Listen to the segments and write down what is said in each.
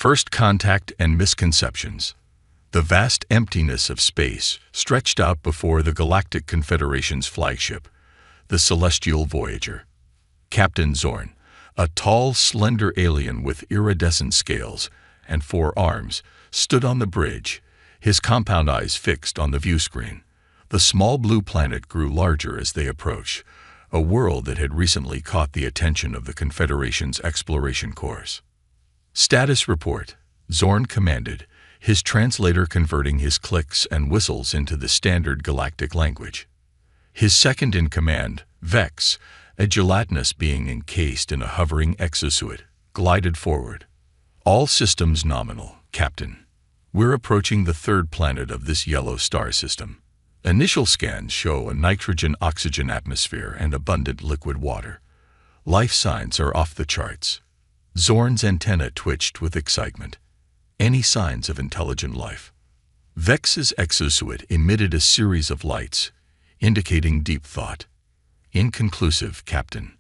First Contact and Misconceptions. The vast emptiness of space stretched out before the Galactic Confederation's flagship, the Celestial Voyager. Captain Zorn, a tall, slender alien with iridescent scales and 4 arms, stood on the bridge, his compound eyes fixed on the viewscreen. The small blue planet grew larger as they approached, a world that had recently caught the attention of the Confederation's exploration corps. Status report, Zorn commanded, his translator converting his clicks and whistles into the standard galactic language. His second-in-command, Vex, a gelatinous being encased in a hovering exosuit, glided forward. All systems nominal, Captain. We're approaching the 3rd planet of this yellow star system. Initial scans show a nitrogen-oxygen atmosphere and abundant liquid water. Life signs are off the charts. Zorn's antenna twitched with excitement. Any signs of intelligent life? Vex's exosuit emitted a series of lights, indicating deep thought. Inconclusive, Captain.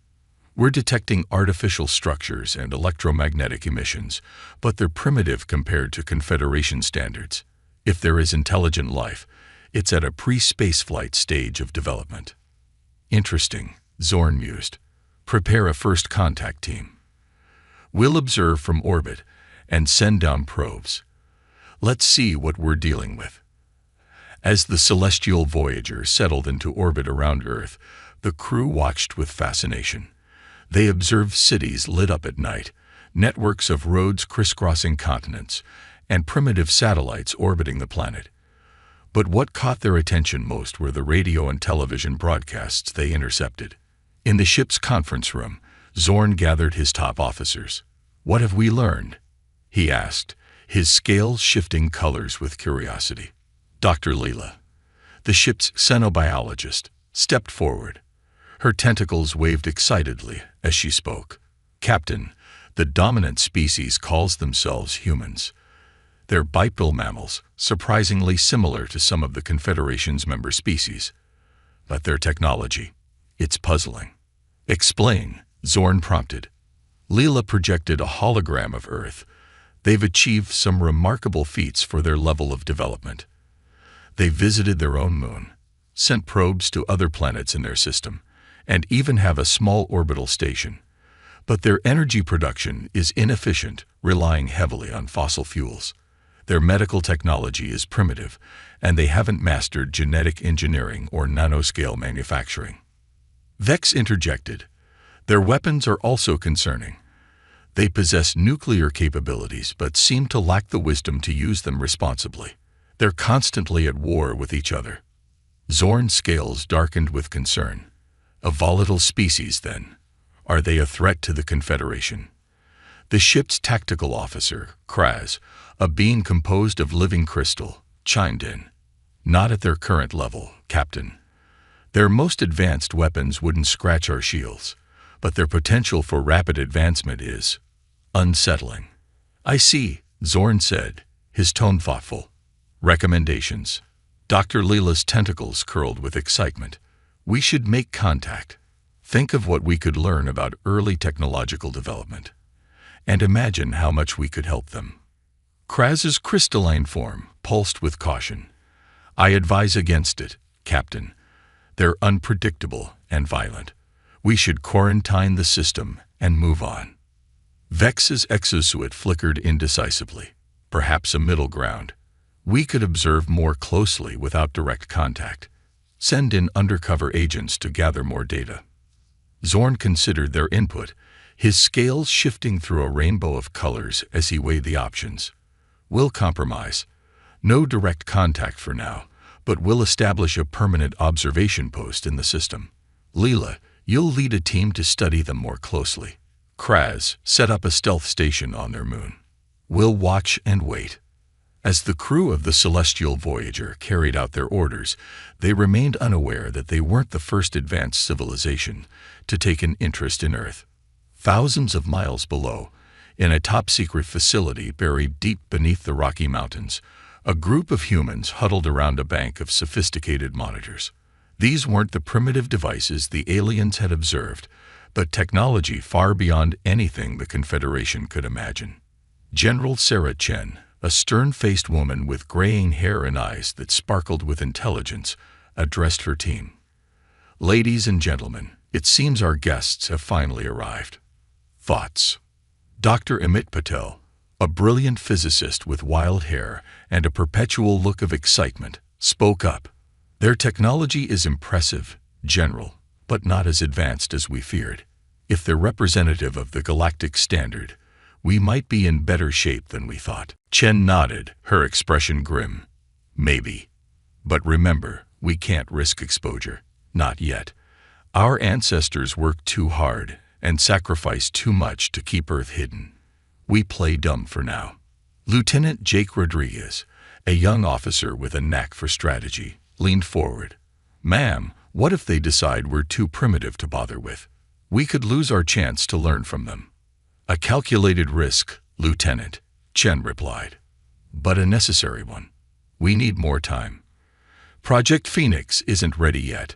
We're detecting artificial structures and electromagnetic emissions, but they're primitive compared to Confederation standards. If there is intelligent life, it's at a pre-spaceflight stage of development. Interesting, Zorn mused. Prepare a first contact team. We'll observe from orbit and send down probes. Let's see what we're dealing with. As the Celestial Voyager settled into orbit around Earth, the crew watched with fascination. They observed cities lit up at night, networks of roads crisscrossing continents, and primitive satellites orbiting the planet. But what caught their attention most were the radio and television broadcasts they intercepted. In the ship's conference room, Zorn gathered his top officers. "What have we learned?" he asked, his scales shifting colors with curiosity. Dr. Leela, the ship's xenobiologist, stepped forward. Her tentacles waved excitedly as she spoke. "Captain, the dominant species calls themselves humans. They're bipedal mammals, surprisingly similar to some of the Confederation's member species. But their technology, it's puzzling." "Explain," Zorn prompted. Leela projected a hologram of Earth. "They've achieved some remarkable feats for their level of development. They visited their own moon, sent probes to other planets in their system, and even have a small orbital station. But their energy production is inefficient, relying heavily on fossil fuels. Their medical technology is primitive, and they haven't mastered genetic engineering or nanoscale manufacturing." Vex interjected. "Their weapons are also concerning. They possess nuclear capabilities but seem to lack the wisdom to use them responsibly. They're constantly at war with each other." Zorn's scales darkened with concern. "A volatile species, then. Are they a threat to the Confederation?" The ship's tactical officer, Kraz, a being composed of living crystal, chimed in. "Not at their current level, Captain. Their most advanced weapons wouldn't scratch our shields, but their potential for rapid advancement is unsettling." "I see," Zorn said, his tone thoughtful. "Recommendations." Dr. Leela's tentacles curled with excitement. "We should make contact. Think of what we could learn about early technological development. And imagine how much we could help them." Kraz's crystalline form pulsed with caution. "I advise against it, Captain. They're unpredictable and violent. We should quarantine the system and move on." Vex's exosuit flickered indecisively. "Perhaps a middle ground. We could observe more closely without direct contact. Send in undercover agents to gather more data." Zorn considered their input, his scales shifting through a rainbow of colors as he weighed the options. "We'll compromise. No direct contact for now, but we'll establish a permanent observation post in the system. Leela, you'll lead a team to study them more closely. Kraz, set up a stealth station on their moon. We'll watch and wait." As the crew of the Celestial Voyager carried out their orders, they remained unaware that they weren't the first advanced civilization to take an interest in Earth. Thousands of miles below, in a top-secret facility buried deep beneath the Rocky Mountains, a group of humans huddled around a bank of sophisticated monitors. These weren't the primitive devices the aliens had observed, but technology far beyond anything the Confederation could imagine. General Sarah Chen, a stern-faced woman with graying hair and eyes that sparkled with intelligence, addressed her team. "Ladies and gentlemen, it seems our guests have finally arrived." Thoughts? Dr. Amit Patel, a brilliant physicist with wild hair and a perpetual look of excitement, spoke up. "Their technology is impressive, General, but not as advanced as we feared. If they're representative of the galactic standard, we might be in better shape than we thought." Chen nodded, her expression grim. "Maybe. But remember, we can't risk exposure. Not yet. Our ancestors worked too hard and sacrificed too much to keep Earth hidden. We play dumb for now." Lieutenant Jake Rodriguez, a young officer with a knack for strategy, leaned forward. "Ma'am, what if they decide we're too primitive to bother with? We could lose our chance to learn from them." "A calculated risk, Lieutenant," Chen replied. "But a necessary one. We need more time. Project Phoenix isn't ready yet."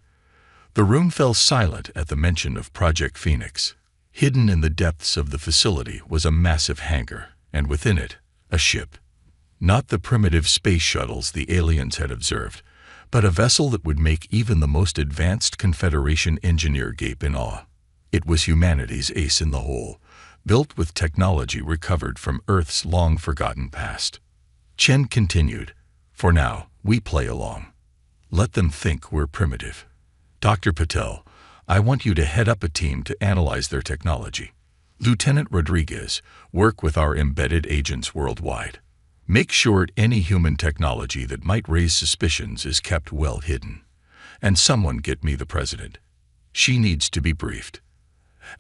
The room fell silent at the mention of Project Phoenix. Hidden in the depths of the facility was a massive hangar, and within it, a ship. Not the primitive space shuttles the aliens had observed, but a vessel that would make even the most advanced Confederation engineer gape in awe. It was humanity's ace in the hole, built with technology recovered from Earth's long-forgotten past. Chen continued, "For now, we play along. Let them think we're primitive. Dr. Patel, I want you to head up a team to analyze their technology. Lieutenant Rodriguez, work with our embedded agents worldwide. Make sure any human technology that might raise suspicions is kept well hidden. And someone get me the president. She needs to be briefed."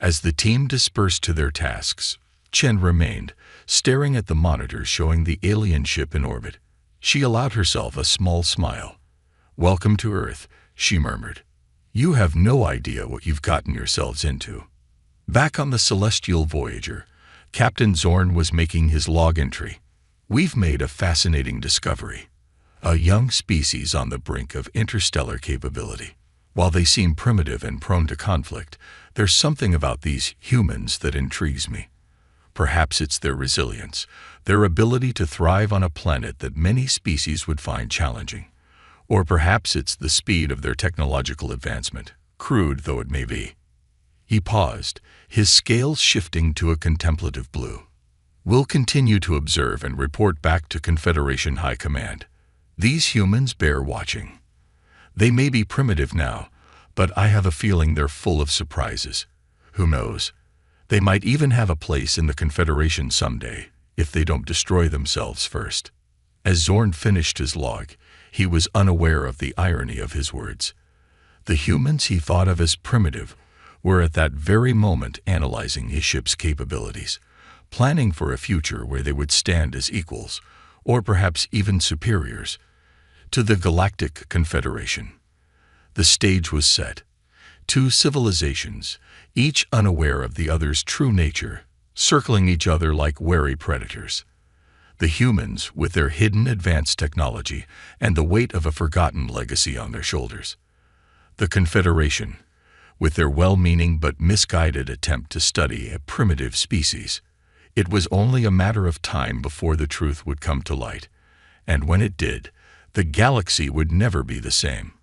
As the team dispersed to their tasks, Chen remained, staring at the monitor showing the alien ship in orbit. She allowed herself a small smile. "Welcome to Earth," she murmured. "You have no idea what you've gotten yourselves into." Back on the celestial Voyager, Captain Zorn was making his log entry. "We've made a fascinating discovery. A young species on the brink of interstellar capability. While they seem primitive and prone to conflict, there's something about these humans that intrigues me. Perhaps it's their resilience, their ability to thrive on a planet that many species would find challenging. Or perhaps it's the speed of their technological advancement, crude though it may be." He paused, his scales shifting to a contemplative blue. "We'll continue to observe and report back to Confederation High Command. These humans bear watching. They may be primitive now, but I have a feeling they're full of surprises. Who knows? They might even have a place in the Confederation someday, if they don't destroy themselves first." As Zorn finished his log, he was unaware of the irony of his words. The humans he thought of as primitive were at that very moment analyzing his ship's capabilities, planning for a future where they would stand as equals, or perhaps even superiors, to the Galactic Confederation. The stage was set. Two civilizations, each unaware of the other's true nature, circling each other like wary predators. The humans, with their hidden advanced technology and the weight of a forgotten legacy on their shoulders. The Confederation, with their well-meaning but misguided attempt to study a primitive species. It was only a matter of time before the truth would come to light, and when it did, the galaxy would never be the same.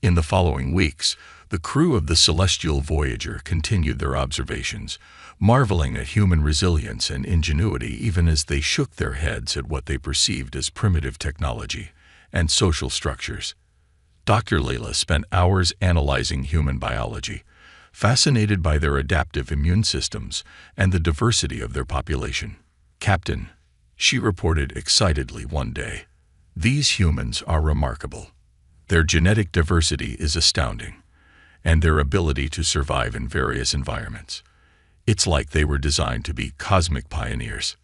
In the following weeks, the crew of the Celestial Voyager continued their observations, marveling at human resilience and ingenuity even as they shook their heads at what they perceived as primitive technology and social structures. Dr. Layla spent hours analyzing human biology, fascinated by their adaptive immune systems and the diversity of their population. "Captain," she reported excitedly one day, "these humans are remarkable. Their genetic diversity is astounding, and their ability to survive in various environments. It's like they were designed to be cosmic pioneers."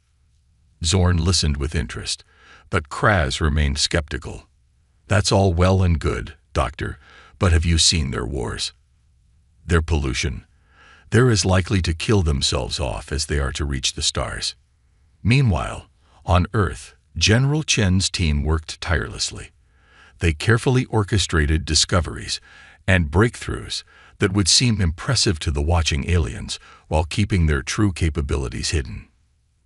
Zorn listened with interest, but Kraz remained skeptical. "That's all well and good, Doctor, but have you seen their wars? Their pollution? They're as likely to kill themselves off as they are to reach the stars." Meanwhile, on Earth, General Chen's team worked tirelessly. They carefully orchestrated discoveries and breakthroughs that would seem impressive to the watching aliens while keeping their true capabilities hidden.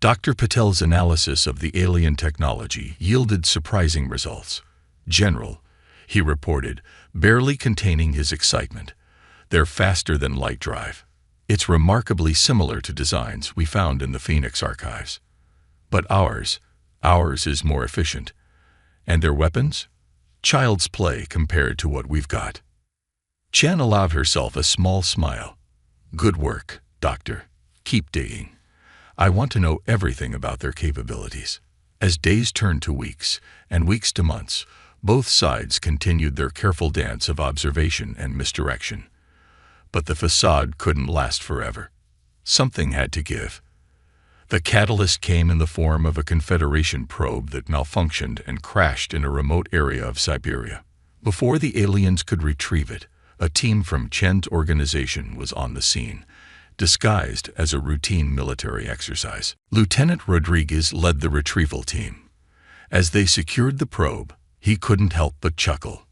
Dr. Patel's analysis of the alien technology yielded surprising results. "General," he reported, barely containing his excitement, "they're faster than light drive. It's remarkably similar to designs we found in the Phoenix archives. But ours is more efficient. And their weapons? Child's play compared to what we've got." Chen allowed herself a small smile. "Good work, Doctor. Keep digging. I want to know everything about their capabilities." As days turned to weeks, and weeks to months, both sides continued their careful dance of observation and misdirection. But the facade couldn't last forever. Something had to give. The catalyst came in the form of a Confederation probe that malfunctioned and crashed in a remote area of Siberia. Before the aliens could retrieve it, a team from Chen's organization was on the scene, disguised as a routine military exercise. Lieutenant Rodriguez led the retrieval team. As they secured the probe, he couldn't help but chuckle.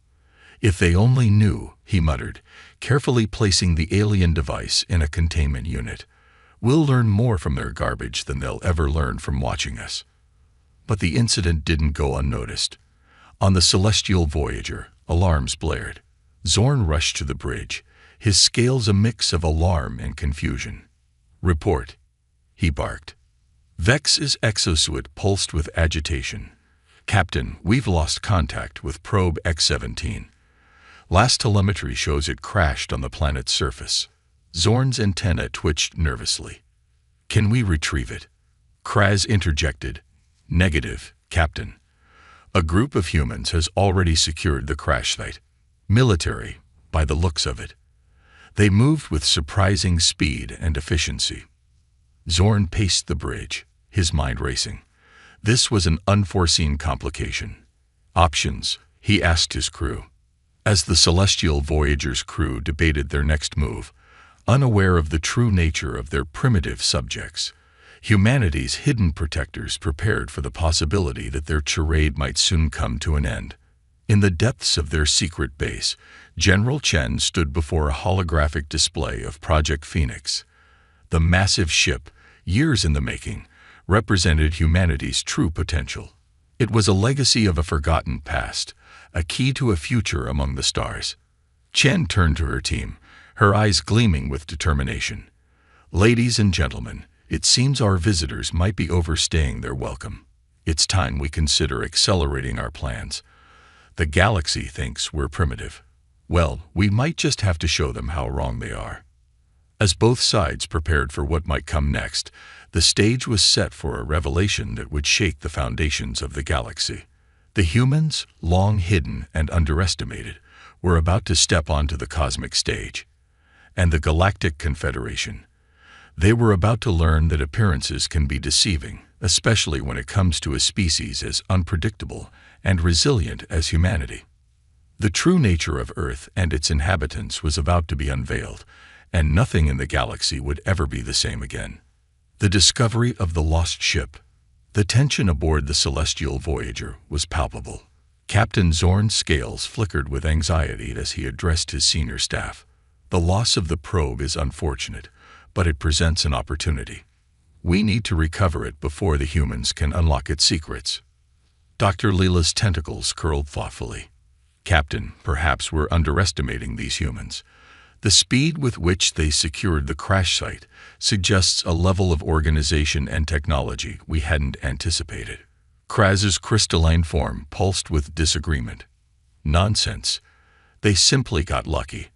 "If they only knew," he muttered, carefully placing the alien device in a containment unit. "We'll learn more from their garbage than they'll ever learn from watching us." But the incident didn't go unnoticed. On the celestial Voyager, alarms blared. Zorn rushed to the bridge, his scales a mix of alarm and confusion. "Report," he barked. Vex's exosuit pulsed with agitation. "Captain, we've lost contact with probe X-17. Last telemetry shows it crashed on the planet's surface." Zorn's antenna twitched nervously. "Can we retrieve it?" Kraz interjected. "Negative, Captain. A group of humans has already secured the crash site. Military, by the looks of it. They moved with surprising speed and efficiency." Zorn paced the bridge, his mind racing. This was an unforeseen complication. "Options?" he asked his crew. As the celestial Voyager's crew debated their next move, unaware of the true nature of their primitive subjects, humanity's hidden protectors prepared for the possibility that their charade might soon come to an end. In the depths of their secret base, General Chen stood before a holographic display of Project Phoenix. The massive ship, years in the making, represented humanity's true potential. It was a legacy of a forgotten past, a key to a future among the stars. Chen turned to her team, her eyes gleaming with determination. "Ladies and gentlemen, it seems our visitors might be overstaying their welcome. It's time we consider accelerating our plans. The galaxy thinks we're primitive. Well, we might just have to show them how wrong they are." As both sides prepared for what might come next, the stage was set for a revelation that would shake the foundations of the galaxy. The humans, long hidden and underestimated, were about to step onto the cosmic stage. And the Galactic Confederation. They were about to learn that appearances can be deceiving, especially when it comes to a species as unpredictable and resilient as humanity. The true nature of Earth and its inhabitants was about to be unveiled, and nothing in the galaxy would ever be the same again. The discovery of the lost ship. The tension aboard the celestial Voyager was palpable. Captain Zorn's scales flickered with anxiety as he addressed his senior staff. "The loss of the probe is unfortunate, but it presents an opportunity. We need to recover it before the humans can unlock its secrets." Dr. Leela's tentacles curled thoughtfully. "Captain, perhaps we're underestimating these humans. The speed with which they secured the crash site suggests a level of organization and technology we hadn't anticipated." Kraz's crystalline form pulsed with disagreement. "Nonsense. They simply got lucky.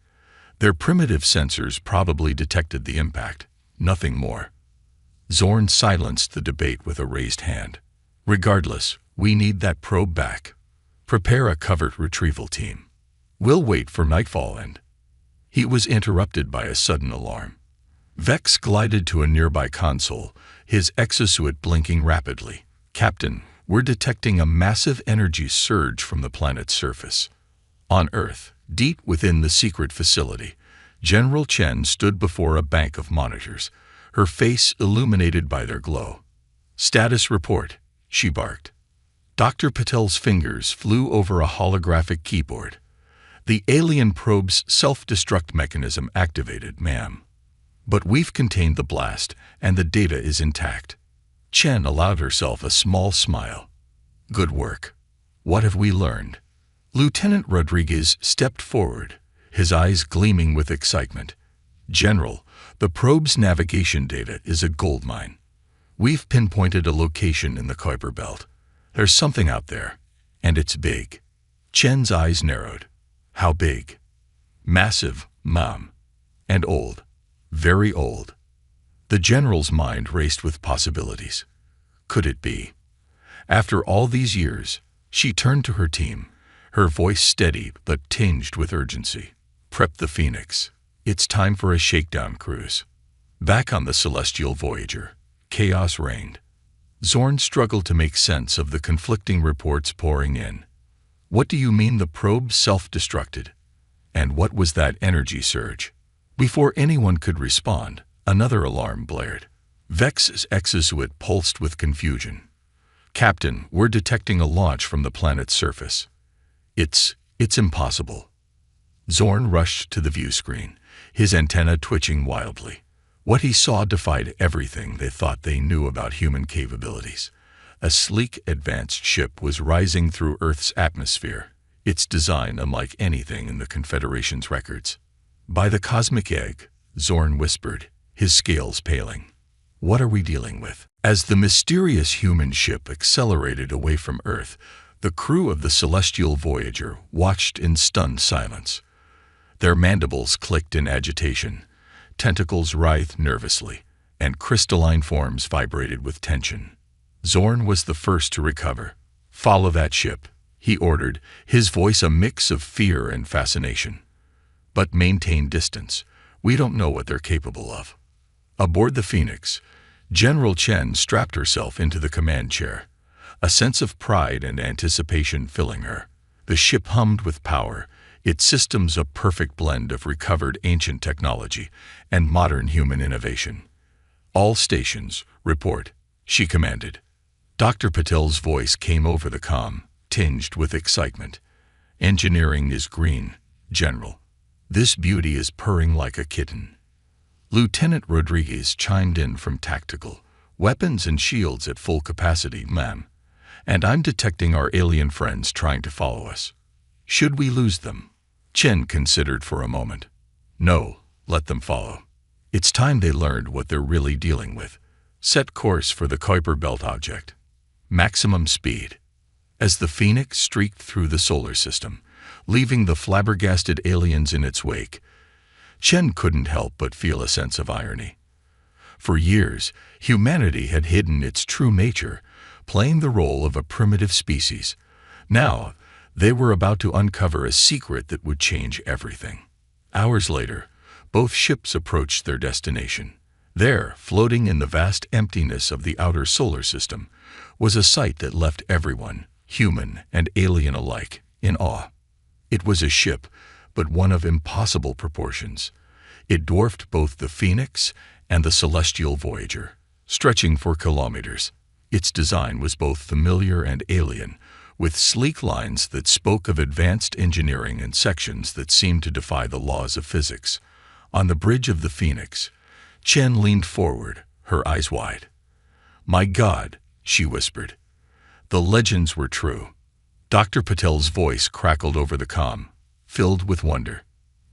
Their primitive sensors probably detected the impact, nothing more." Zorn silenced the debate with a raised hand. "Regardless, we need that probe back. Prepare a covert retrieval team. We'll wait for nightfall and—" He was interrupted by a sudden alarm. Vex glided to a nearby console, his exosuit blinking rapidly. "Captain, we're detecting a massive energy surge from the planet's surface." On Earth, deep within the secret facility, General Chen stood before a bank of monitors, her face illuminated by their glow. "Status report," she barked. Dr. Patel's fingers flew over a holographic keyboard. "The alien probe's self-destruct mechanism activated, ma'am. But we've contained the blast, and the data is intact." Chen allowed herself a small smile. Good work. What have we learned? Lieutenant Rodriguez stepped forward, his eyes gleaming with excitement. General, the probe's navigation data is a goldmine. We've pinpointed a location in the Kuiper Belt. There's something out there, and it's big. Chen's eyes narrowed. How big? Massive, Mom. And old. Very old. The general's mind raced with possibilities. Could it be? After all these years, she turned to her team, her voice steady but tinged with urgency. Prep the Phoenix. It's time for a shakedown cruise. Back on the celestial Voyager, chaos reigned. Zorn struggled to make sense of the conflicting reports pouring in. What do you mean the probe self-destructed? And what was that energy surge? Before anyone could respond, another alarm blared. Vex's exosuit pulsed with confusion. Captain, we're detecting a launch from the planet's surface. It's impossible. Zorn rushed to the view screen, his antenna twitching wildly. What he saw defied everything they thought they knew about human capabilities. A sleek, advanced ship was rising through Earth's atmosphere, its design unlike anything in the Confederation's records. By the cosmic egg, Zorn whispered, his scales paling. What are we dealing with? As the mysterious human ship accelerated away from Earth, the crew of the celestial Voyager watched in stunned silence. Their mandibles clicked in agitation, tentacles writhed nervously, and crystalline forms vibrated with tension. Zorn was the first to recover. Follow that ship, he ordered, his voice a mix of fear and fascination. But maintain distance. We don't know what they're capable of. Aboard the Phoenix, General Chen strapped herself into the command chair, a sense of pride and anticipation filling her. The ship hummed with power, its systems a perfect blend of recovered ancient technology and modern human innovation. All stations, report, she commanded. Dr. Patel's voice came over the comm, tinged with excitement. Engineering is green, General. This beauty is purring like a kitten. Lieutenant Rodriguez chimed in from tactical. Weapons and shields at full capacity, ma'am. And I'm detecting our alien friends trying to follow us. Should we lose them? Chen considered for a moment. No, let them follow. It's time they learned what they're really dealing with. Set course for the Kuiper Belt object. Maximum speed. As the Phoenix streaked through the solar system, leaving the flabbergasted aliens in its wake, Chen couldn't help but feel a sense of irony. For years, humanity had hidden its true nature, playing the role of a primitive species. Now, they were about to uncover a secret that would change everything. Hours later, both ships approached their destination. There, floating in the vast emptiness of the outer solar system, was a sight that left everyone, human and alien alike, in awe. It was a ship, but one of impossible proportions. It dwarfed both the Phoenix and the celestial Voyager, stretching for kilometers. Its design was both familiar and alien, with sleek lines that spoke of advanced engineering and sections that seemed to defy the laws of physics. On the bridge of the Phoenix, Chen leaned forward, her eyes wide. My God, she whispered. The legends were true. Dr. Patel's voice crackled over the comm, filled with wonder.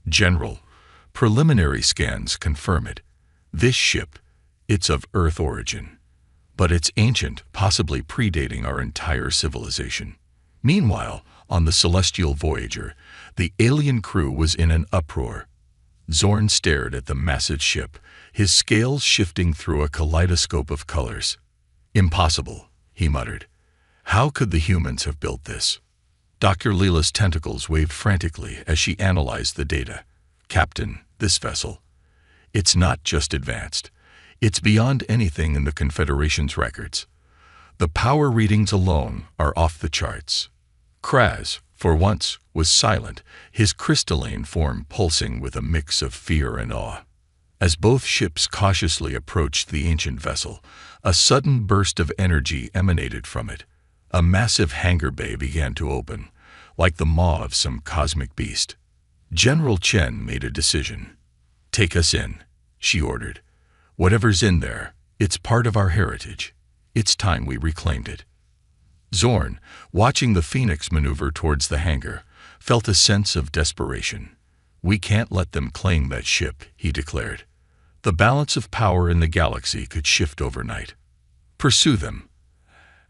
General, preliminary scans confirm it. This ship, it's of Earth origin. But it's ancient, possibly predating our entire civilization. Meanwhile, on the celestial Voyager, the alien crew was in an uproar. Zorn stared at the massive ship, his scales shifting through a kaleidoscope of colors. Impossible, he muttered. How could the humans have built this? Dr. Leela's tentacles waved frantically as she analyzed the data. Captain, this vessel, it's not just advanced. It's beyond anything in the Confederation's records. The power readings alone are off the charts. Kraz, for once, was silent, his crystalline form pulsing with a mix of fear and awe. As both ships cautiously approached the ancient vessel, a sudden burst of energy emanated from it. A massive hangar bay began to open, like the maw of some cosmic beast. General Chen made a decision. Take us in, she ordered. Whatever's in there, it's part of our heritage. It's time we reclaimed it. Zorn, watching the Phoenix maneuver towards the hangar, felt a sense of desperation. We can't let them claim that ship, he declared. The balance of power in the galaxy could shift overnight. Pursue them.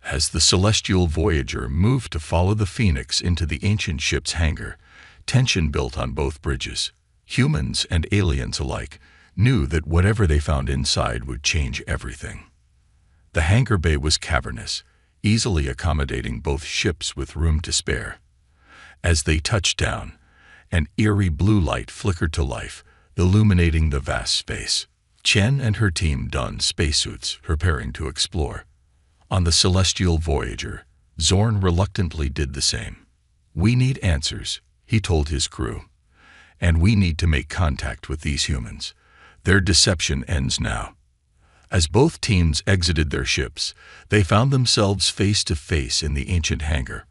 As the celestial Voyager moved to follow the Phoenix into the ancient ship's hangar, tension built on both bridges. Humans and aliens alike knew that whatever they found inside would change everything. The hangar bay was cavernous, easily accommodating both ships with room to spare. As they touched down, an eerie blue light flickered to life, illuminating the vast space. Chen and her team donned spacesuits, preparing to explore. On the celestial Voyager, Zorn reluctantly did the same. "We need answers," he told his crew. "And we need to make contact with these humans. Their deception ends now." As both teams exited their ships, they found themselves face to face in the ancient hangar.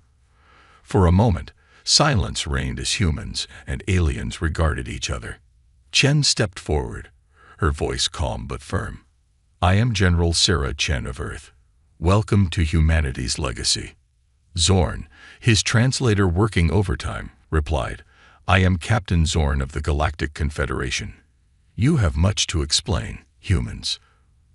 For a moment, silence reigned as humans and aliens regarded each other. Chen stepped forward, her voice calm but firm. "I am General Sarah Chen of Earth. Welcome to humanity's legacy." Zorn, his translator working overtime, replied, "I am Captain Zorn of the Galactic Confederation. You have much to explain, humans."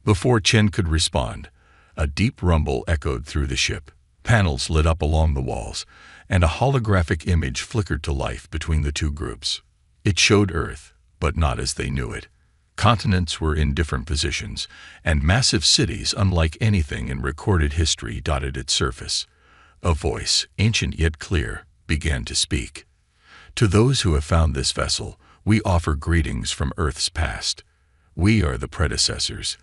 Before Chen could respond, a deep rumble echoed through the ship. Panels lit up along the walls, and a holographic image flickered to life between the two groups. It showed Earth, but not as they knew it. Continents were in different positions, and massive cities unlike anything in recorded history dotted its surface. A voice, ancient yet clear, began to speak. "To those who have found this vessel, we offer greetings from Earth's past. We are the predecessors,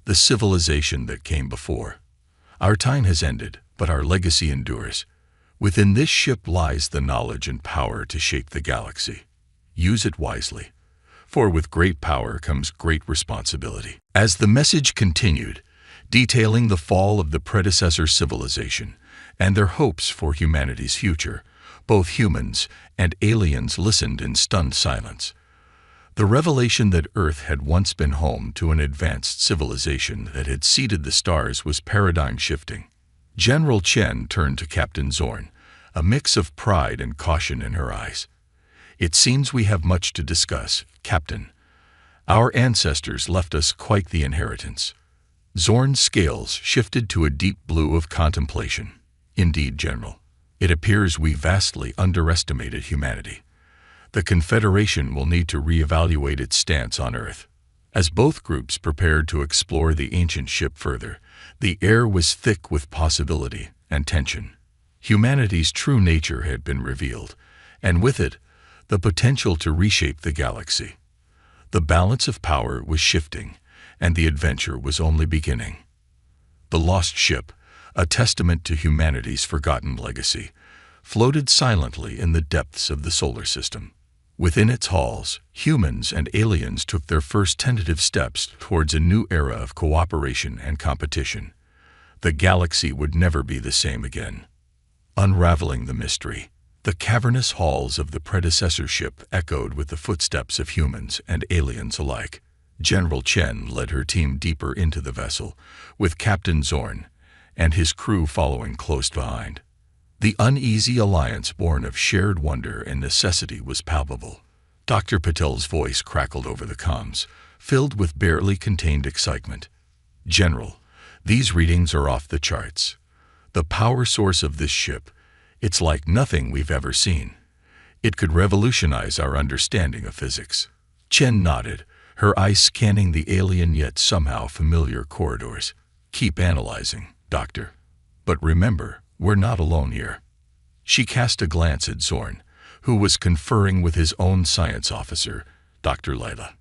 the civilization that came before. Our time has ended, but our legacy endures. Within this ship lies the knowledge and power to shape the galaxy. Use it wisely, for with great power comes great responsibility." As the message continued, detailing the fall of the predecessor civilization and their hopes for humanity's future, both humans and aliens listened in stunned silence. The revelation that Earth had once been home to an advanced civilization that had seeded the stars was paradigm-shifting. General Chen turned to Captain Zorn, a mix of pride and caution in her eyes. "It seems we have much to discuss, Captain. Our ancestors left us quite the inheritance." Zorn's scales shifted to a deep blue of contemplation. "Indeed, General. It appears we vastly underestimated humanity. The Confederation will need to reevaluate its stance on Earth." As both groups prepared to explore the ancient ship further, the air was thick with possibility and tension. Humanity's true nature had been revealed, and with it, the potential to reshape the galaxy. The balance of power was shifting, and the adventure was only beginning. The lost ship, a testament to humanity's forgotten legacy, floated silently in the depths of the solar system. Within its halls, humans and aliens took their first tentative steps towards a new era of cooperation and competition. The galaxy would never be the same again. Unraveling the mystery, the cavernous halls of the predecessor ship echoed with the footsteps of humans and aliens alike. General Chen led her team deeper into the vessel, with Captain Zorn and his crew following close behind. The uneasy alliance born of shared wonder and necessity was palpable. Dr. Patel's voice crackled over the comms, filled with barely contained excitement. "General, these readings are off the charts. The power source of this ship, it's like nothing we've ever seen. It could revolutionize our understanding of physics." Chen nodded, her eyes scanning the alien yet somehow familiar corridors. "Keep analyzing, Doctor. But remember, we're not alone here." She cast a glance at Zorn, who was conferring with his own science officer, Dr. Layla.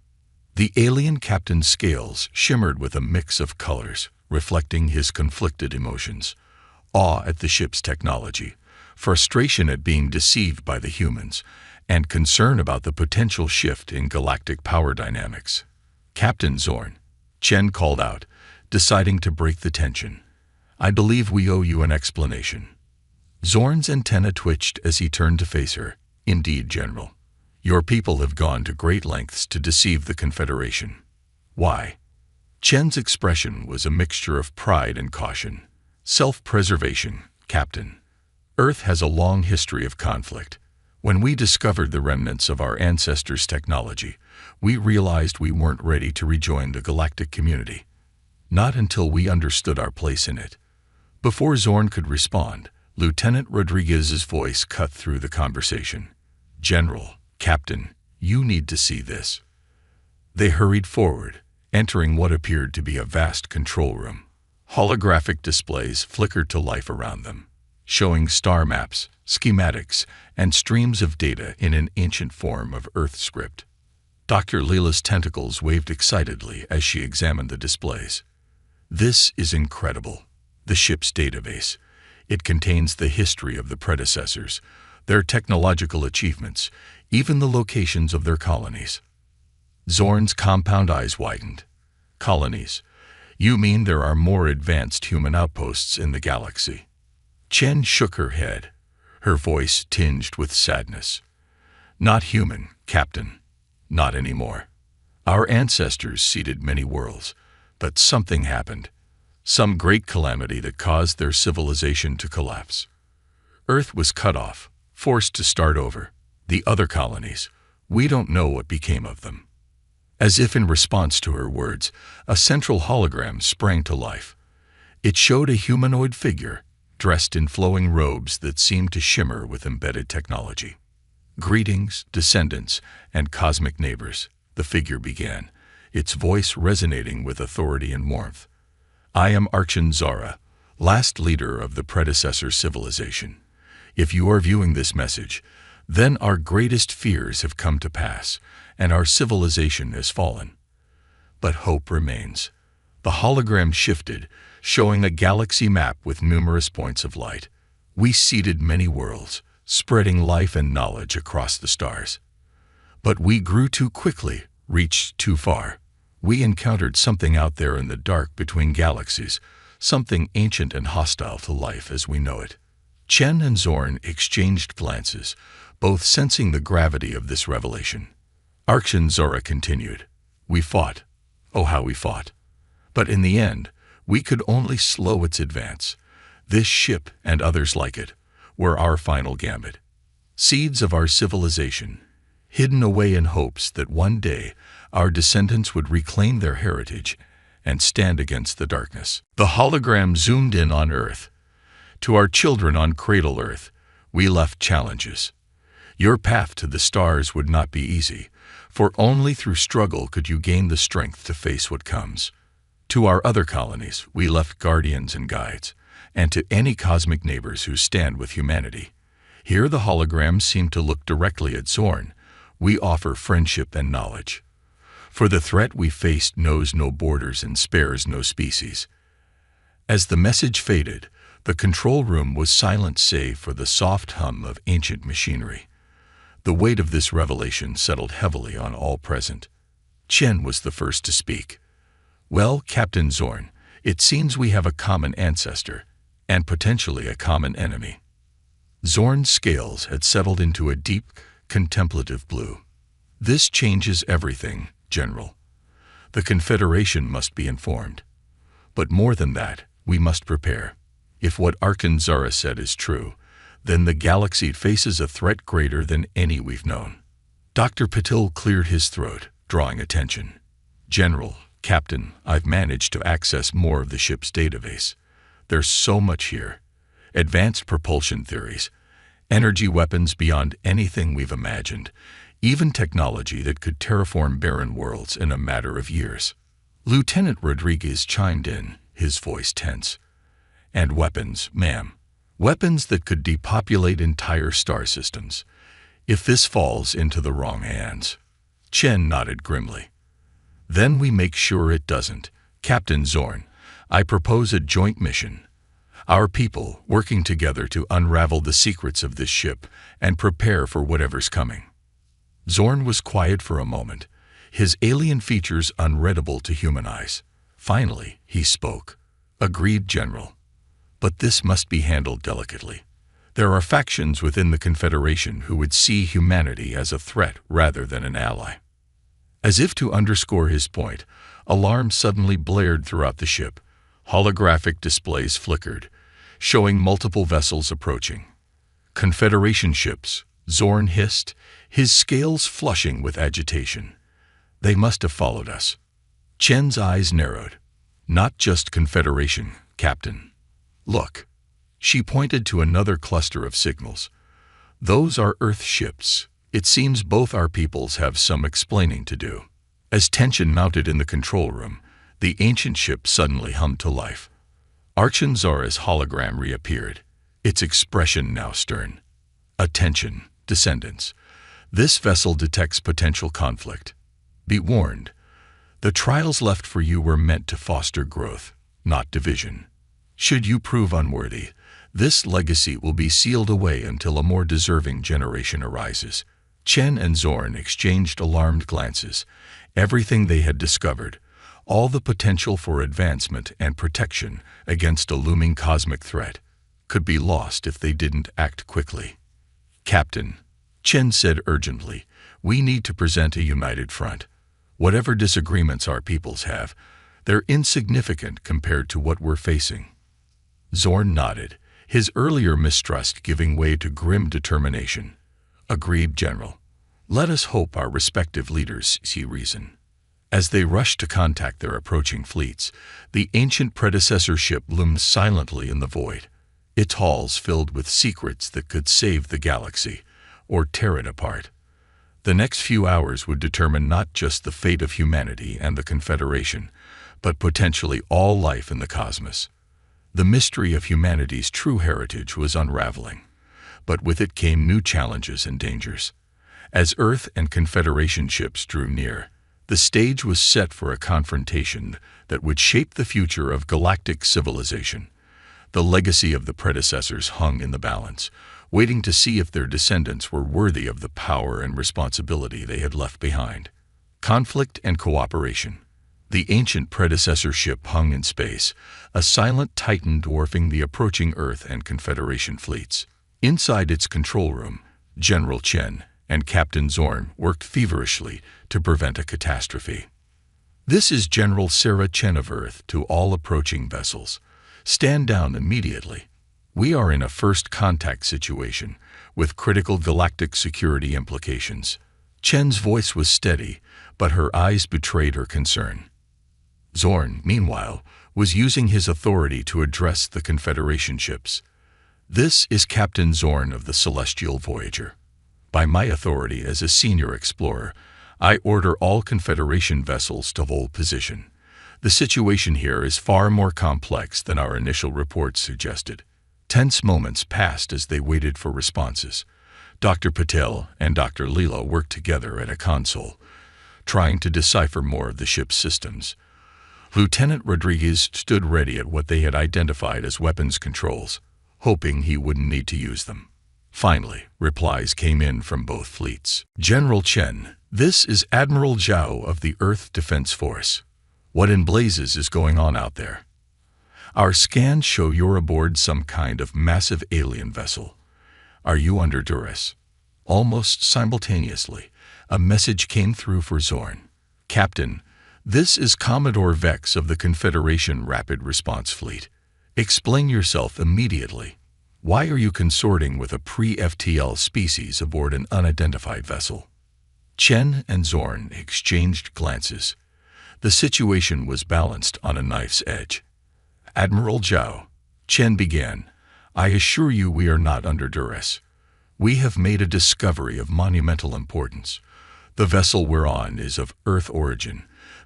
The alien captain's scales shimmered with a mix of colors, reflecting his conflicted emotions: awe at the ship's technology, frustration at being deceived by the humans, and concern about the potential shift in galactic power dynamics. "Captain Zorn," Chen called out, deciding to break the tension, "I believe we owe you an explanation." Zorn's antenna twitched as he turned to face her. "Indeed, General. Your people have gone to great lengths to deceive the Confederation." "Why?" Chen's expression was a mixture of pride and caution. Self-preservation, Captain. Earth has a long history of conflict. When we discovered the remnants of our ancestors' technology, we realized we weren't ready to rejoin the galactic community. Not until we understood our place in it. Before Zorn could respond, Lieutenant Rodriguez's voice cut through the conversation. General, Captain, you need to see this. They hurried forward, entering what appeared to be a vast control room. Holographic displays flickered to life around them, showing star maps, schematics, and streams of data in an ancient form of Earth script. Dr. Leela's tentacles waved excitedly as she examined the displays. This is incredible. The ship's database. It contains the history of the predecessors, their technological achievements, even the locations of their colonies. Zorn's compound eyes widened. Colonies. You mean there are more advanced human outposts in the galaxy? Chen shook her head, her voice tinged with sadness. Not human, Captain. Not anymore. Our ancestors seeded many worlds, but something happened. Some great calamity that caused their civilization to collapse. Earth was cut off, forced to start over. The other colonies, we don't know what became of them. As if in response to her words, a central hologram sprang to life. It showed a humanoid figure, dressed in flowing robes that seemed to shimmer with embedded technology. Greetings, descendants, and cosmic neighbors, the figure began, its voice resonating with authority and warmth. I am Archon Zara, last leader of the predecessor civilization. If you are viewing this message, then our greatest fears have come to pass, and our civilization has fallen. But hope remains. The hologram shifted, showing a galaxy map with numerous points of light. We seeded many worlds, spreading life and knowledge across the stars. But we grew too quickly, reached too far. We encountered something out there in the dark between galaxies, something ancient and hostile to life as we know it. Chen and Zorn exchanged glances, both sensing the gravity of this revelation. Archon Zora continued. We fought. Oh, how we fought. But in the end, we could only slow its advance. This ship and others like it were our final gambit. Seeds of our civilization, hidden away in hopes that one day our descendants would reclaim their heritage and stand against the darkness. The hologram zoomed in on Earth. To our children on Cradle Earth, we left challenges. Your path to the stars would not be easy, for only through struggle could you gain the strength to face what comes. To our other colonies, we left guardians and guides, and to any cosmic neighbors who stand with humanity. Here the hologram seemed to look directly at Zorn. We offer friendship and knowledge. For the threat we faced knows no borders and spares no species. As the message faded, the control room was silent save for the soft hum of ancient machinery. The weight of this revelation settled heavily on all present. Chen was the first to speak. Well, Captain Zorn, it seems we have a common ancestor, and potentially a common enemy. Zorn's scales had settled into a deep, contemplative blue. This changes everything, General. The Confederation must be informed. But more than that, we must prepare. If what Archon Zara said is true, then the galaxy faces a threat greater than any we've known. Dr. Patil cleared his throat, drawing attention. General, Captain, I've managed to access more of the ship's database. There's so much here. Advanced propulsion theories, energy weapons beyond anything we've imagined, even technology that could terraform barren worlds in a matter of years. Lieutenant Rodriguez chimed in, his voice tense. And weapons, ma'am. Weapons that could depopulate entire star systems. If this falls into the wrong hands. Chen nodded grimly. Then we make sure it doesn't. Captain Zorn, I propose a joint mission. Our people working together to unravel the secrets of this ship and prepare for whatever's coming. Zorn was quiet for a moment, his alien features unreadable to human eyes. Finally, he spoke. Agreed, General. But this must be handled delicately. There are factions within the Confederation who would see humanity as a threat rather than an ally. As if to underscore his point, Alarms suddenly blared throughout the ship. Holographic displays flickered, showing multiple vessels approaching. Confederation ships, Zorn hissed, his scales flushing with agitation. They must have followed us. Chen's eyes narrowed. Not just Confederation, Captain. Look. She pointed to another cluster of signals. Those are Earth ships. It seems both our peoples have some explaining to do. As tension mounted in the control room, the ancient ship suddenly hummed to life. Archon Zora's hologram reappeared, its expression now stern. Attention, descendants. This vessel detects potential conflict. Be warned. The trials left for you were meant to foster growth, not division. Should you prove unworthy, this legacy will be sealed away until a more deserving generation arises. Chen and Zorn exchanged alarmed glances. Everything they had discovered, all the potential for advancement and protection against a looming cosmic threat, could be lost if they didn't act quickly. Captain, Chen said urgently, we need to present a united front. Whatever disagreements our peoples have, they're insignificant compared to what we're facing. Zorn nodded, his earlier mistrust giving way to grim determination. Agreed, General. Let us hope our respective leaders see reason. As they rushed to contact their approaching fleets, the ancient predecessor ship loomed silently in the void, its halls filled with secrets that could save the galaxy, or tear it apart. The next few hours would determine not just the fate of humanity and the Confederation, but potentially all life in the cosmos. The mystery of humanity's true heritage was unraveling, but with it came new challenges and dangers. As Earth and Confederation ships drew near, the stage was set for a confrontation that would shape the future of galactic civilization. The legacy of the predecessors hung in the balance, waiting to see if their descendants were worthy of the power and responsibility they had left behind. Conflict and cooperation. The ancient predecessor ship hung in space, a silent titan dwarfing the approaching Earth and Confederation fleets. Inside its control room, General Chen and Captain Zorn worked feverishly to prevent a catastrophe. This is General Sarah Chen of Earth to all approaching vessels. Stand down immediately. We are in a first contact situation with critical galactic security implications. Chen's voice was steady, but her eyes betrayed her concern. Zorn, meanwhile, was using his authority to address the Confederation ships. This is Captain Zorn of the Celestial Voyager. By my authority as a senior explorer, I order all Confederation vessels to hold position. The situation here is far more complex than our initial reports suggested. Tense moments passed as they waited for responses. Dr. Patel and Dr. Leela worked together at a console, trying to decipher more of the ship's systems. Lieutenant Rodriguez stood ready at what they had identified as weapons controls, hoping he wouldn't need to use them. Finally, replies came in from both fleets. General Chen, this is Admiral Zhao of the Earth Defense Force. What in blazes is going on out there? Our scans show you're aboard some kind of massive alien vessel. Are you under duress? Almost simultaneously, a message came through for Zorn. Captain, this is Commodore Vex of the Confederation Rapid Response Fleet. Explain yourself immediately. Why are you consorting with a pre-FTL species aboard an unidentified vessel? Chen and Zorn exchanged glances. The situation was balanced on a knife's edge. Admiral Zhao, Chen began, I assure you we are not under duress. We have made a discovery of monumental importance. The vessel we're on is of Earth origin,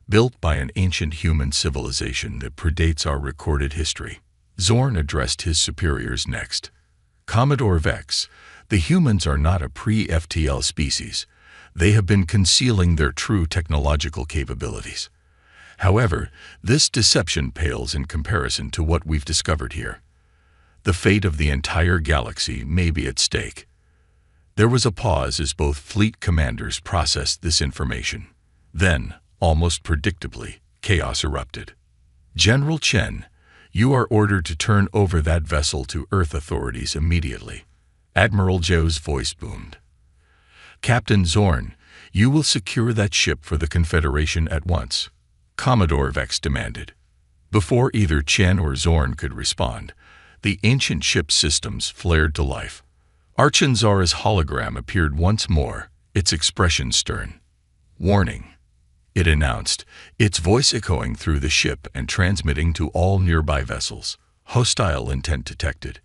built by an ancient human civilization that predates our recorded history. Zorn addressed his superiors next. Commodore Vex, the humans are not a pre-FTL species. They have been concealing their true technological capabilities. However, this deception pales in comparison to what we've discovered here. The fate of the entire galaxy may be at stake. There was a pause as both fleet commanders processed this information. Then, almost predictably, chaos erupted. General Chen, you are ordered to turn over that vessel to Earth authorities immediately. Admiral Zhao's voice boomed. Captain Zorn, you will secure that ship for the Confederation at once. Commodore Vex demanded. Before either Chen or Zorn could respond, the ancient ship's systems flared to life. Archanzara's hologram appeared once more, its expression stern. "Warning," it announced, its voice echoing through the ship and transmitting to all nearby vessels. "Hostile intent detected.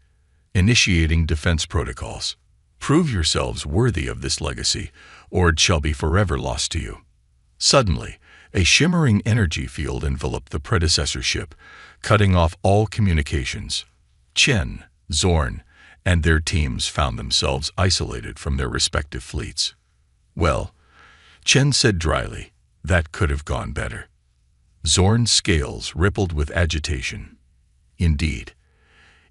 Initiating defense protocols. Prove yourselves worthy of this legacy, or it shall be forever lost to you." Suddenly, a shimmering energy field enveloped the predecessor ship, cutting off all communications. Chen, Zorn, and their teams found themselves isolated from their respective fleets. "Well," Chen said dryly, "that could have gone better." Zorn's scales rippled with agitation. "Indeed.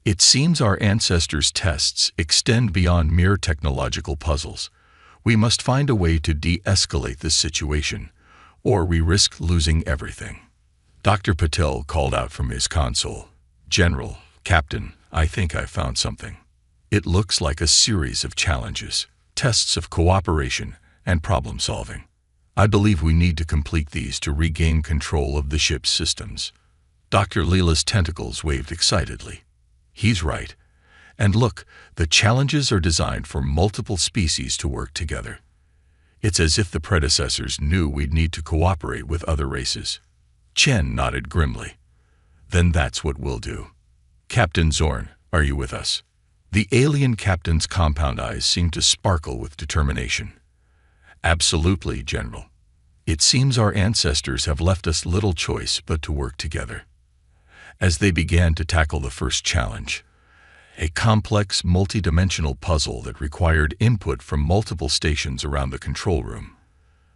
It seems our ancestors' tests extend beyond mere technological puzzles. We must find a way to de-escalate this situation, or we risk losing everything." Dr. Patel called out from his console. "General, Captain, I think I found something. It looks like a series of challenges, tests of cooperation and problem-solving. I believe we need to complete these to regain control of the ship's systems." Dr. Leela's tentacles waved excitedly. "He's right. And look, the challenges are designed for multiple species to work together. It's as if the predecessors knew we'd need to cooperate with other races." Chen nodded grimly. "Then that's what we'll do. Captain Zorn, are you with us?" The alien captain's compound eyes seemed to sparkle with determination. "Absolutely, General. It seems our ancestors have left us little choice but to work together." As they began to tackle the first challenge, a complex, multidimensional puzzle that required input from multiple stations around the control room,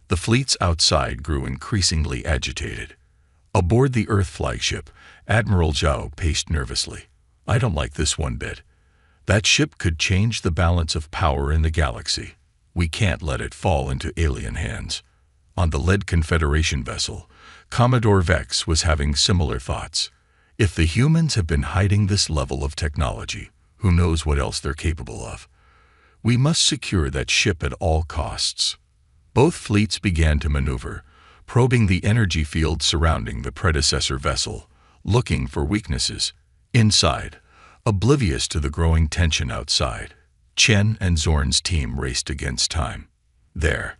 the fleets outside grew increasingly agitated. Aboard the Earth flagship, Admiral Zhao paced nervously. "I don't like this one bit. That ship could change the balance of power in the galaxy. We can't let it fall into alien hands." On the lead Confederation vessel, Commodore Vex was having similar thoughts. If the humans have been hiding this level of technology, who knows what else they're capable of? We must secure that ship at all costs. Both fleets began to maneuver, probing the energy field surrounding the predecessor vessel, looking for weaknesses. Inside, oblivious to the growing tension outside, Chen and Zorn's team raced against time. "There,"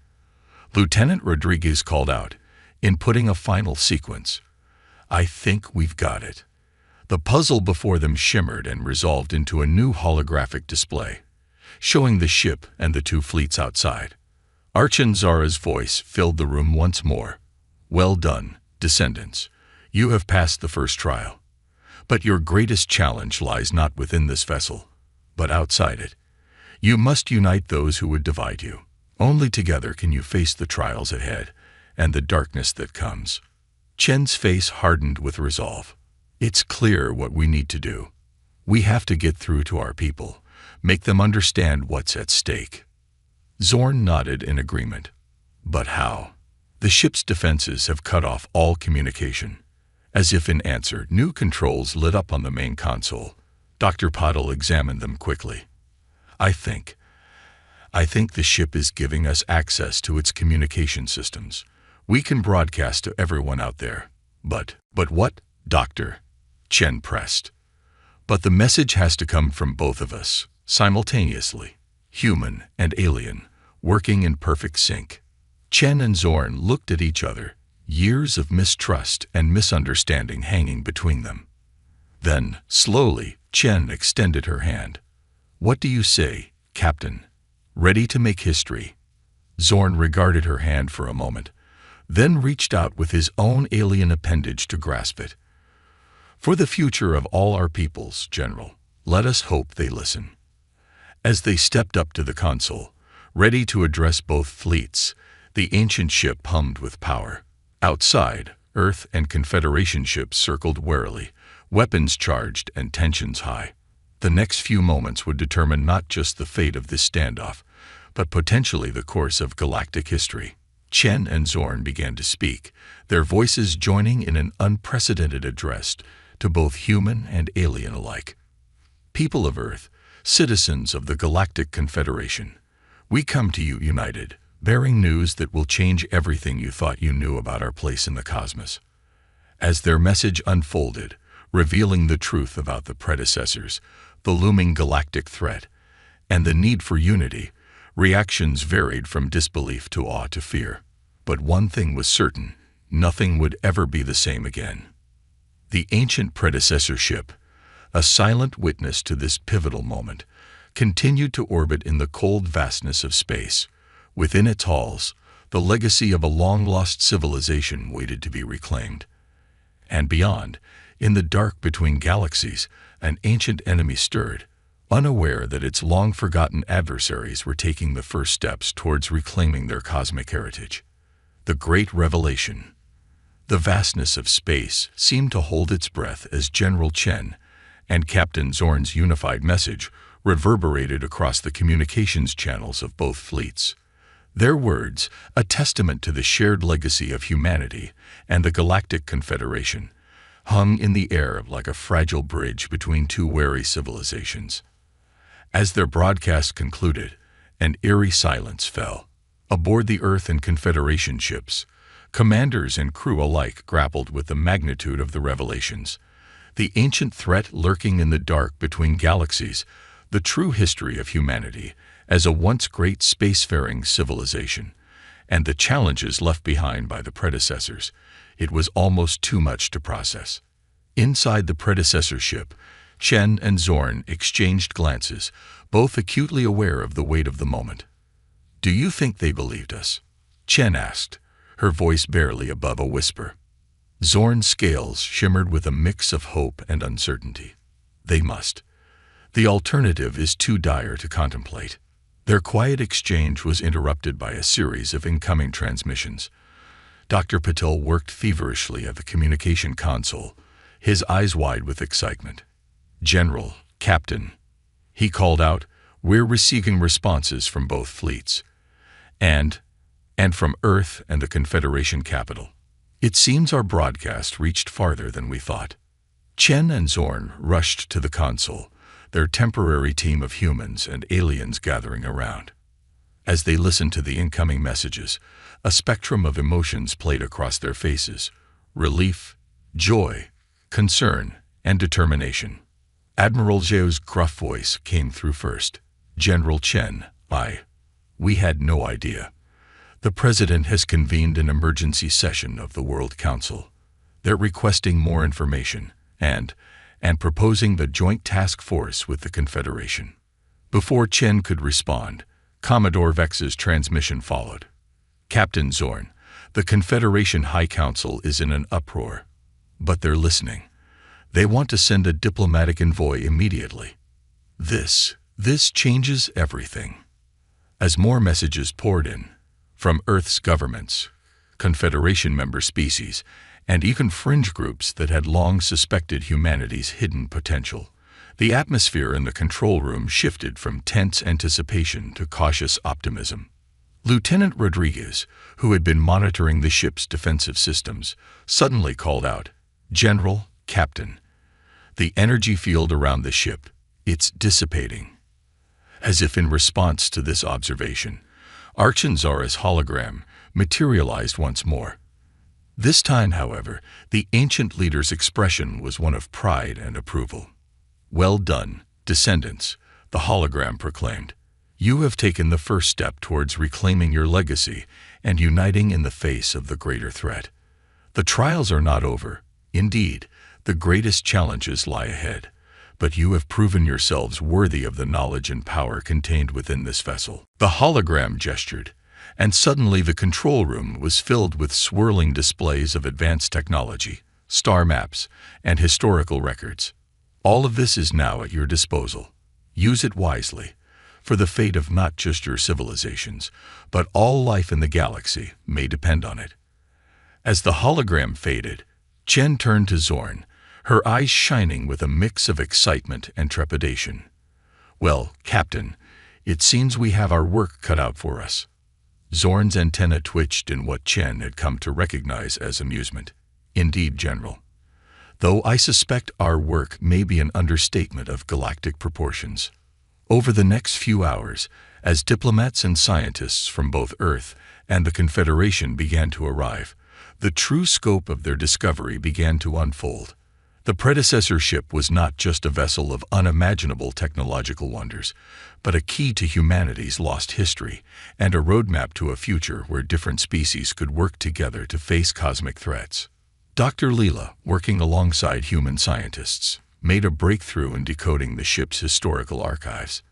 Lieutenant Rodriguez called out, inputting a final sequence. "I think we've got it." The puzzle before them shimmered and resolved into a new holographic display, showing the ship and the two fleets outside. Archanzara's voice filled the room once more. "Well done, descendants. You have passed the first trial. But your greatest challenge lies not within this vessel, but outside it. You must unite those who would divide you. Only together can you face the trials ahead and the darkness that comes." Chen's face hardened with resolve. "It's clear what we need to do. We have to get through to our people, make them understand what's at stake." Zorn nodded in agreement. "But how?" "The ship's defenses have cut off all communication." As if in answer, new controls lit up on the main console. Dr. Patel examined them quickly. I think the ship is giving us access to its communication systems. We can broadcast to everyone out there." But what, Doctor?" Chen pressed. "But the message has to come from both of us, simultaneously, human and alien, working in perfect sync." Chen and Zorn looked at each other, years of mistrust and misunderstanding hanging between them. Then, slowly, Chen extended her hand. "What do you say, Captain? Ready to make history?" Zorn regarded her hand for a moment, then reached out with his own alien appendage to grasp it. "For the future of all our peoples, General, let us hope they listen." As they stepped up to the console, ready to address both fleets, the ancient ship hummed with power. Outside, Earth and Confederation ships circled warily, weapons charged and tensions high. The next few moments would determine not just the fate of this standoff, but potentially the course of galactic history. Chen and Zorn began to speak, their voices joining in an unprecedented address to both human and alien alike. "People of Earth, citizens of the Galactic Confederation, we come to you united, bearing news that will change everything you thought you knew about our place in the cosmos. As their message unfolded, revealing the truth about the predecessors, the looming galactic threat, and the need for unity, reactions varied from disbelief to awe to fear. But one thing was certain: nothing would ever be the same again. The ancient predecessor ship, a silent witness to this pivotal moment, continued to orbit in the cold vastness of space. Within its halls, the legacy of a long-lost civilization waited to be reclaimed. And beyond, in the dark between galaxies, an ancient enemy stirred, unaware that its long-forgotten adversaries were taking the first steps towards reclaiming their cosmic heritage. The Great Revelation. The vastness of space seemed to hold its breath as General Chen and Captain Zorn's unified message reverberated across the communications channels of both fleets. Their words, a testament to the shared legacy of humanity and the Galactic Confederation, hung in the air like a fragile bridge between two wary civilizations. As their broadcast concluded, an eerie silence fell. Aboard the Earth and Confederation ships, commanders and crew alike grappled with the magnitude of the revelations. The ancient threat lurking in the dark between galaxies, the true history of humanity as a once great spacefaring civilization, and the challenges left behind by the predecessors. It was almost too much to process. Inside the predecessor ship, Chen and Zorn exchanged glances, both acutely aware of the weight of the moment. "Do you think they believed us?" Chen asked, her voice barely above a whisper. Zorn's scales shimmered with a mix of hope and uncertainty. "They must. The alternative is too dire to contemplate." Their quiet exchange was interrupted by a series of incoming transmissions. Dr. Patel worked feverishly at the communication console, his eyes wide with excitement. "General, Captain," he called out, "we're receiving responses from both fleets. And from Earth and the Confederation capital. It seems our broadcast reached farther than we thought." Chen and Zorn rushed to the console, their temporary team of humans and aliens gathering around. As they listened to the incoming messages, a spectrum of emotions played across their faces: relief, joy, concern, and determination. Admiral Zhao's gruff voice came through first. "General Chen, we had no idea. The President has convened an emergency session of the World Council. They're requesting more information and proposing the joint task force with the Confederation." Before Chen could respond, Commodore Vex's transmission followed. "Captain Zorn, the Confederation High Council is in an uproar. But they're listening. They want to send a diplomatic envoy immediately. This changes everything." As more messages poured in, from Earth's governments, Confederation member species, and even fringe groups that had long suspected humanity's hidden potential, the atmosphere in the control room shifted from tense anticipation to cautious optimism. Lieutenant Rodriguez, who had been monitoring the ship's defensive systems, suddenly called out, "General, Captain, the energy field around the ship, it's dissipating." As if in response to this observation, Archanzara's hologram materialized once more. This time, however, the ancient leader's expression was one of pride and approval. "Well done, descendants," the hologram proclaimed. "You have taken the first step towards reclaiming your legacy and uniting in the face of the greater threat. The trials are not over. Indeed, the greatest challenges lie ahead. But you have proven yourselves worthy of the knowledge and power contained within this vessel." The hologram gestured, and suddenly the control room was filled with swirling displays of advanced technology, star maps, and historical records. "All of this is now at your disposal. Use it wisely, for the fate of not just your civilizations, but all life in the galaxy may depend on it." As the hologram faded, Chen turned to Zorn, her eyes shining with a mix of excitement and trepidation. "Well, Captain, it seems we have our work cut out for us." Zorn's antenna twitched in what Chen had come to recognize as amusement. "Indeed, General. Though I suspect our work may be an understatement of galactic proportions. Over the next few hours, as diplomats and scientists from both Earth and the Confederation began to arrive, The true scope of their discovery began to unfold. The predecessor ship was not just a vessel of unimaginable technological wonders, but a key to humanity's lost history and a roadmap to a future where different species could work together to face cosmic threats. Dr. Leela, working alongside human scientists, made a breakthrough in decoding the ship's historical archives.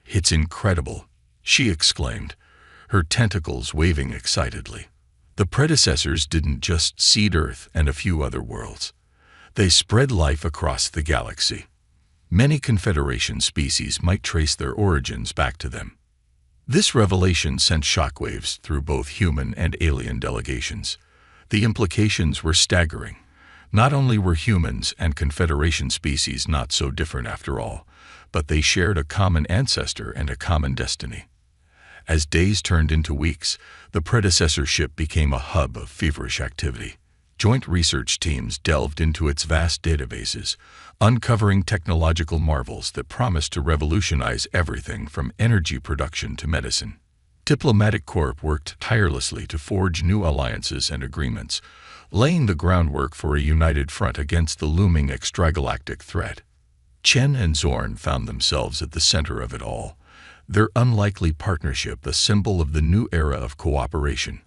"It's incredible," she exclaimed, her tentacles waving excitedly. The predecessors didn't just seed Earth and a few other worlds. They spread life across the galaxy. Many Confederation species might trace their origins back to them. This revelation sent shockwaves through both human and alien delegations. The implications were staggering. Not only were humans and Confederation species not so different after all, but they shared a common ancestor and a common destiny. As days turned into weeks, the predecessor ship became a hub of feverish activity. Joint research teams delved into its vast databases, uncovering technological marvels that promised to revolutionize everything from energy production to medicine. Diplomatic Corps worked tirelessly to forge new alliances and agreements, laying the groundwork for a united front against the looming extragalactic threat. Chen and Zorn found themselves at the center of it all, their unlikely partnership a symbol of the new era of cooperation.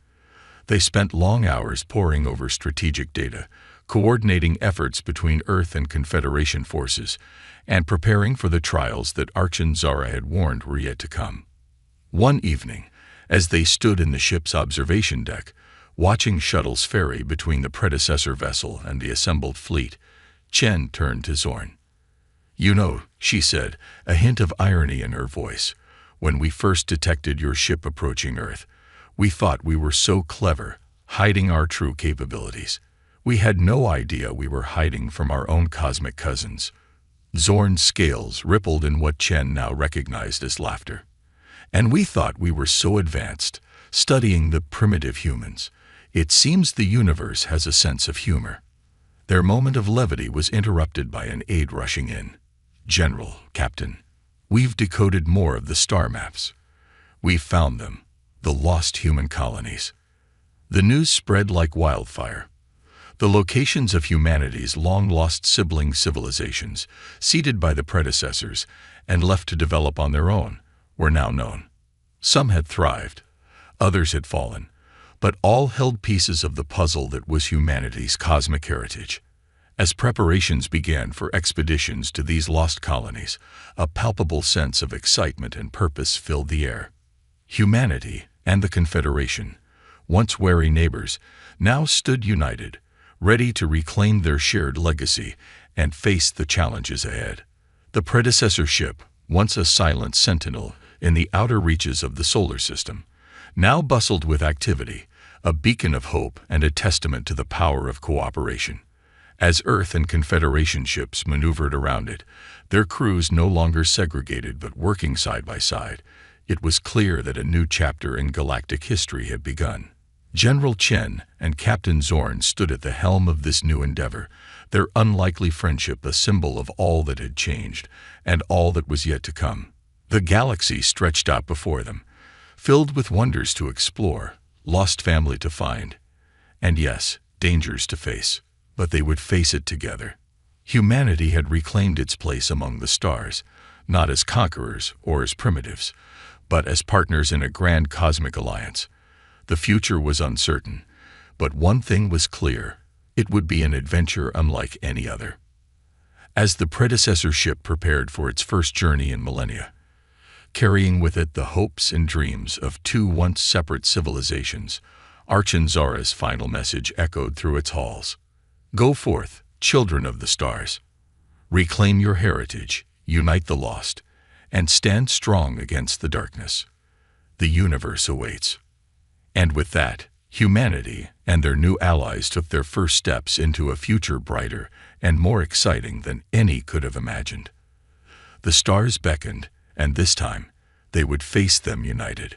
They spent long hours poring over strategic data, coordinating efforts between Earth and Confederation forces, and preparing for the trials that Arch and Zara had warned were yet to come. One evening, as they stood in the ship's observation deck, watching shuttles ferry between the predecessor vessel and the assembled fleet, Chen turned to Zorn. "You know," she said, a hint of irony in her voice, "when we first detected your ship approaching Earth, we thought we were so clever, hiding our true capabilities. We had no idea we were hiding from our own cosmic cousins." Zorn's scales rippled in what Chen now recognized as laughter. "And we thought we were so advanced, studying the primitive humans. It seems the universe has a sense of humor." Their moment of levity was interrupted by an aide rushing in. "General, Captain, we've decoded more of the star maps. We've found them. The lost human colonies." The news spread like wildfire. The locations of humanity's long-lost sibling civilizations, seeded by the predecessors and left to develop on their own, were now known. Some had thrived, others had fallen, but all held pieces of the puzzle that was humanity's cosmic heritage. As preparations began for expeditions to these lost colonies, a palpable sense of excitement and purpose filled the air. Humanity and the Confederation, once wary neighbors, now stood united, ready to reclaim their shared legacy and face the challenges ahead. The predecessor ship, once a silent sentinel in the outer reaches of the solar system, now bustled with activity, a beacon of hope and a testament to the power of cooperation. As Earth and Confederation ships maneuvered around it, their crews no longer segregated but working side by side, it was clear that a new chapter in galactic history had begun. General Chen and Captain Zorn stood at the helm of this new endeavor, their unlikely friendship a symbol of all that had changed and all that was yet to come. The galaxy stretched out before them, filled with wonders to explore, lost family to find, and yes, dangers to face. But they would face it together. Humanity had reclaimed its place among the stars, not as conquerors or as primitives, but as partners in a grand cosmic alliance. The future was uncertain, but one thing was clear: it would be an adventure unlike any other. As the predecessor ship prepared for its first journey in millennia, carrying with it the hopes and dreams of two once separate civilizations, Arch and Zara's final message echoed through its halls. "Go forth, children of the stars. Reclaim your heritage, unite the lost, and stand strong against the darkness. The universe awaits." And with that, humanity and their new allies took their first steps into a future brighter and more exciting than any could have imagined. The stars beckoned, and this time, they would face them united.